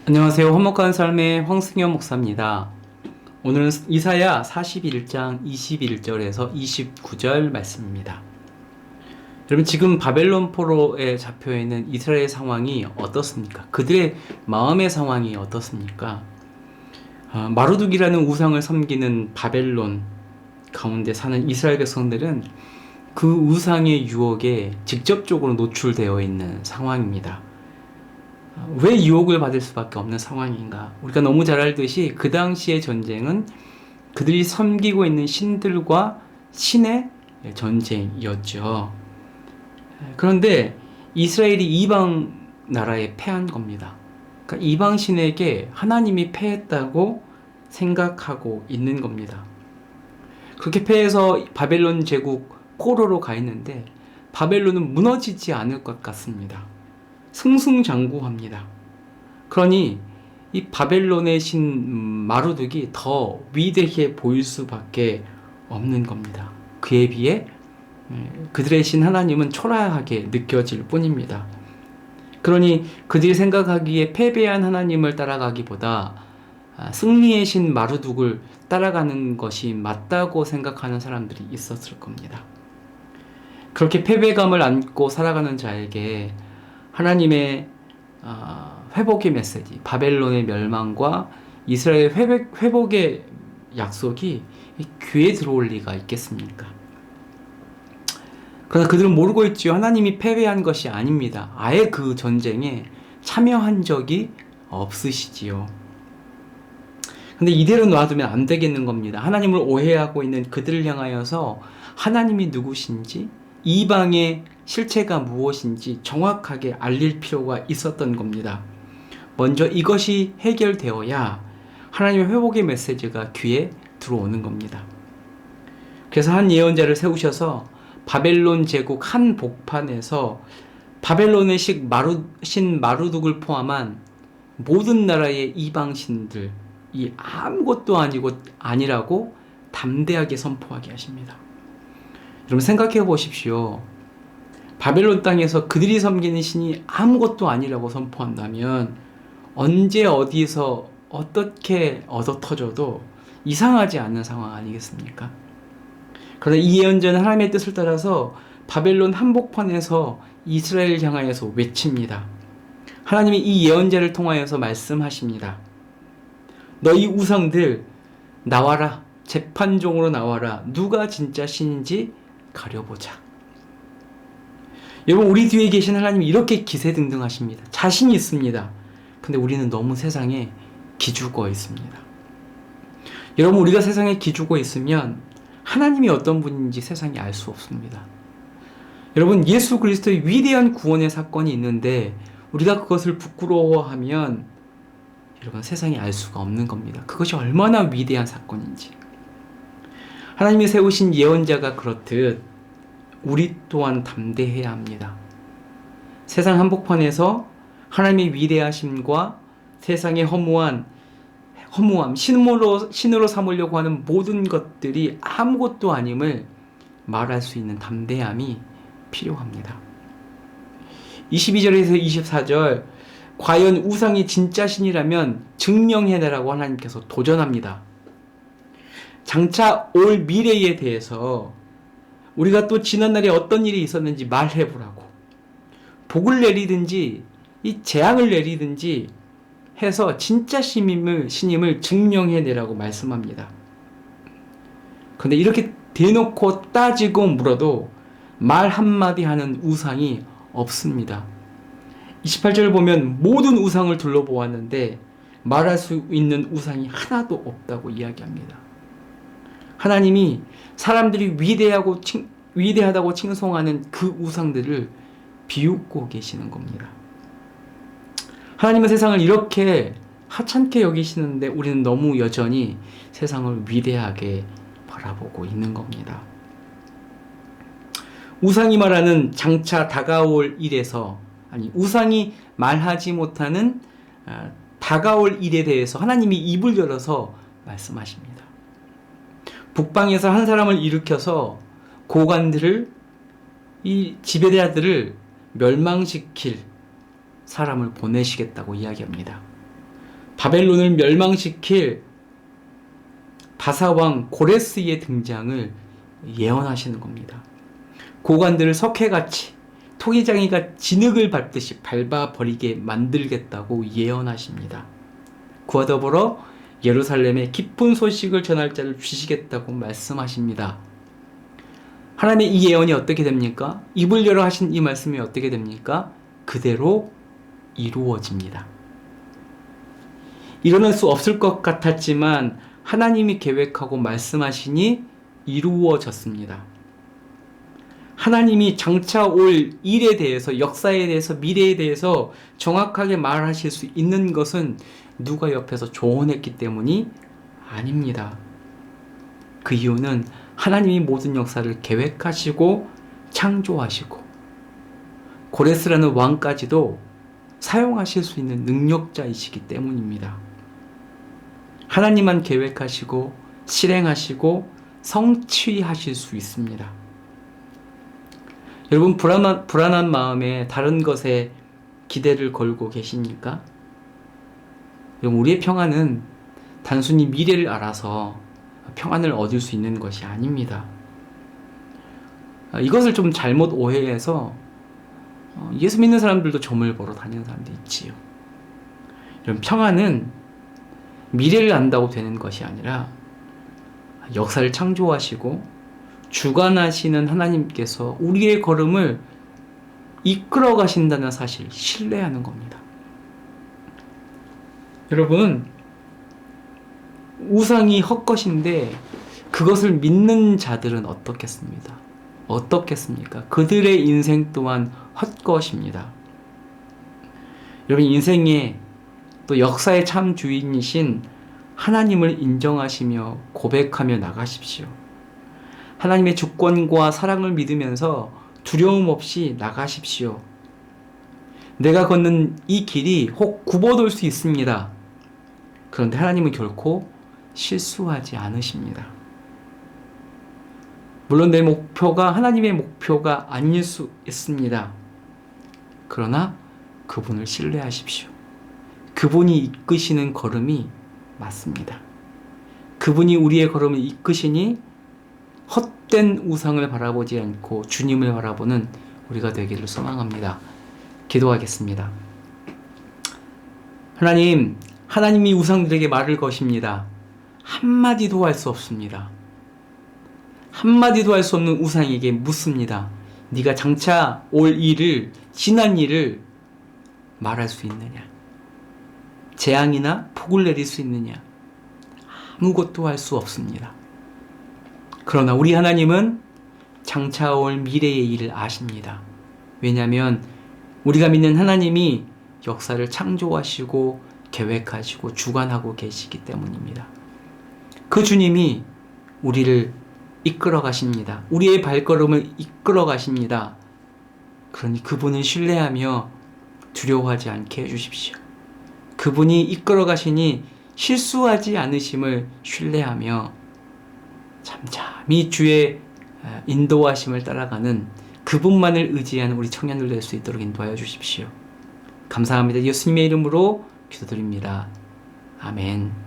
안녕하세요. 화목한 삶의 황승현 목사입니다. 오늘은 이사야 41장 21절에서 29절 말씀입니다. 여러분, 지금 바벨론 포로에 잡혀있는 이스라엘 상황이 어떻습니까? 그들의 마음의 상황이 어떻습니까? 마루둑이라는 우상을 섬기는 바벨론 가운데 사는 이스라엘 백성들은 그 우상의 유혹에 직접적으로 노출되어 있는 상황입니다. 왜 유혹을 받을 수밖에 없는 상황인가? 우리가 너무 잘 알듯이 그 당시의 전쟁은 그들이 섬기고 있는 신들과 신의 전쟁이었죠. 그런데 이스라엘이 이방 나라에 패한 겁니다. 그러니까 이방 신에게 하나님이 패했다고 생각하고 있는 겁니다. 그렇게 패해서 바벨론 제국 포로로 가 있는데 바벨론은 무너지지 않을 것 같습니다. 승승장구합니다. 그러니 이 바벨론의 신 마루둑이 더 위대해 보일 수밖에 없는 겁니다. 그에 비해 그들의 신 하나님은 초라하게 느껴질 뿐입니다. 그러니 그들이 생각하기에 패배한 하나님을 따라가기보다 승리의 신 마루둑을 따라가는 것이 맞다고 생각하는 사람들이 있었을 겁니다. 그렇게 패배감을 안고 살아가는 자에게 하나님의 회복의 메시지, 바벨론의 멸망과 이스라엘 회복의 약속이 귀에 들어올 리가 있겠습니까? 그러나 그들은 모르고 있지요. 하나님이 패배한 것이 아닙니다. 아예 그 전쟁에 참여한 적이 없으시지요. 근데 이대로 놔두면 안 되겠는 겁니다. 하나님을 오해하고 있는 그들을 향하여서 하나님이 누구신지, 이방의 실체가 무엇인지 정확하게 알릴 필요가 있었던 겁니다. 먼저 이것이 해결되어야 하나님의 회복의 메시지가 귀에 들어오는 겁니다. 그래서 한 예언자를 세우셔서 바벨론 제국 한 복판에서 바벨론의 신 마루둑을 포함한 모든 나라의 이방 신들이 아무것도 아니라고 담대하게 선포하게 하십니다. 여러분, 생각해 보십시오. 바벨론 땅에서 그들이 섬기는 신이 아무것도 아니라고 선포한다면 언제 어디서 어떻게 얻어터져도 이상하지 않는 상황 아니겠습니까? 그러나 이 예언자는 하나님의 뜻을 따라서 바벨론 한복판에서 이스라엘을 향하여서 외칩니다. 하나님이 이 예언자를 통하여서 말씀하십니다. 너희 우상들 나와라. 재판종으로 나와라. 누가 진짜 신인지 가려보자. 여러분, 우리 뒤에 계신 하나님이 이렇게 기세등등하십니다. 자신이 있습니다. 근데 우리는 너무 세상에 기죽어 있습니다. 여러분, 우리가 세상에 기죽어 있으면 하나님이 어떤 분인지 세상이 알 수 없습니다. 여러분, 예수 그리스도의 위대한 구원의 사건이 있는데 우리가 그것을 부끄러워하면 여러분, 세상이 알 수가 없는 겁니다. 그것이 얼마나 위대한 사건인지. 하나님이 세우신 예언자가 그렇듯 우리 또한 담대해야 합니다. 세상 한복판에서 하나님의 위대하심과 세상의 허무함, 신으로 삼으려고 하는 모든 것들이 아무것도 아님을 말할 수 있는 담대함이 필요합니다. 22절에서 24절, 과연 우상이 진짜 신이라면 증명해내라고 하나님께서 도전합니다. 장차 올 미래에 대해서 우리가 또 지난날에 어떤 일이 있었는지 말해보라고, 복을 내리든지 이 재앙을 내리든지 해서 진짜 신임을 증명해내라고 말씀합니다. 그런데 이렇게 대놓고 따지고 물어도 말 한마디 하는 우상이 없습니다. 28절을 보면 모든 우상을 둘러보았는데 말할 수 있는 우상이 하나도 없다고 이야기합니다. 하나님이 사람들이 위대하다고 칭송하는 그 우상들을 비웃고 계시는 겁니다. 하나님은 세상을 이렇게 하찮게 여기시는데 우리는 너무 여전히 세상을 위대하게 바라보고 있는 겁니다. 우상이 말하는 장차 다가올 일에서, 우상이 말하지 못하는 다가올 일에 대해서 하나님이 입을 열어서 말씀하십니다. 북방에서 한 사람을 일으켜서 고관들을, 이 지배자들을 멸망시킬 사람을 보내시겠다고 이야기합니다. 바벨론을 멸망시킬 바사왕 고레스의 등장을 예언하시는 겁니다. 고관들을 석회같이 토기장이가 진흙을 밟듯이 밟아버리게 만들겠다고 예언하십니다. 그와 더불어 예루살렘에 기쁜 소식을 전할 자를 주시겠다고 말씀하십니다. 하나님의 이 예언이 어떻게 됩니까? 입을 열어 하신 이 말씀이 어떻게 됩니까? 그대로 이루어집니다. 일어날 수 없을 것 같았지만 하나님이 계획하고 말씀하시니 이루어졌습니다. 하나님이 장차 올 일에 대해서, 역사에 대해서, 미래에 대해서 정확하게 말하실 수 있는 것은 누가 옆에서 조언했기 때문이 아닙니다. 그 이유는 하나님이 모든 역사를 계획하시고 창조하시고 고레스라는 왕까지도 사용하실 수 있는 능력자이시기 때문입니다. 하나님만 계획하시고 실행하시고 성취하실 수 있습니다. 여러분, 불안한 마음에 다른 것에 기대를 걸고 계십니까? 여러분, 우리의 평안은 단순히 미래를 알아서 평안을 얻을 수 있는 것이 아닙니다. 이것을 좀 잘못 오해해서 예수 믿는 사람들도 점을 보러 다니는 사람도 있지요. 여러분, 평안은 미래를 안다고 되는 것이 아니라 역사를 창조하시고 주관하시는 하나님께서 우리의 걸음을 이끌어 가신다는 사실, 신뢰하는 겁니다. 여러분, 우상이 헛것인데 그것을 믿는 자들은 어떻겠습니까? 그들의 인생 또한 헛것입니다. 여러분, 인생의 또 역사의 참 주인이신 하나님을 인정하시며 고백하며 나가십시오. 하나님의 주권과 사랑을 믿으면서 두려움 없이 나가십시오. 내가 걷는 이 길이 혹 굽어돌 수 있습니다. 그런데 하나님은 결코 실수하지 않으십니다. 물론 내 목표가 하나님의 목표가 아닐 수 있습니다. 그러나 그분을 신뢰하십시오. 그분이 이끄시는 걸음이 맞습니다. 그분이 우리의 걸음을 이끄시니 헛된 우상을 바라보지 않고 주님을 바라보는 우리가 되기를 소망합니다. 기도하겠습니다. 하나님이 우상들에게 말을 거십니다. 한마디도 할 수 없습니다. 한마디도 할 수 없는 우상에게 묻습니다. 네가 장차 올 일을, 지난 일을 말할 수 있느냐? 재앙이나 폭을 내릴 수 있느냐? 아무것도 할 수 없습니다. 그러나 우리 하나님은 장차 올 미래의 일을 아십니다. 왜냐하면 우리가 믿는 하나님이 역사를 창조하시고 계획하시고 주관하고 계시기 때문입니다. 그 주님이 우리를 이끌어 가십니다. 우리의 발걸음을 이끌어 가십니다. 그러니 그분을 신뢰하며 두려워하지 않게 해주십시오. 그분이 이끌어 가시니 실수하지 않으심을 신뢰하며 잠잠히 주의 인도하심을 따라가는 그분만을 의지하는 우리 청년들 될 수 있도록 인도하여 주십시오. 감사합니다. 예수님의 이름으로 기도드립니다. 아멘.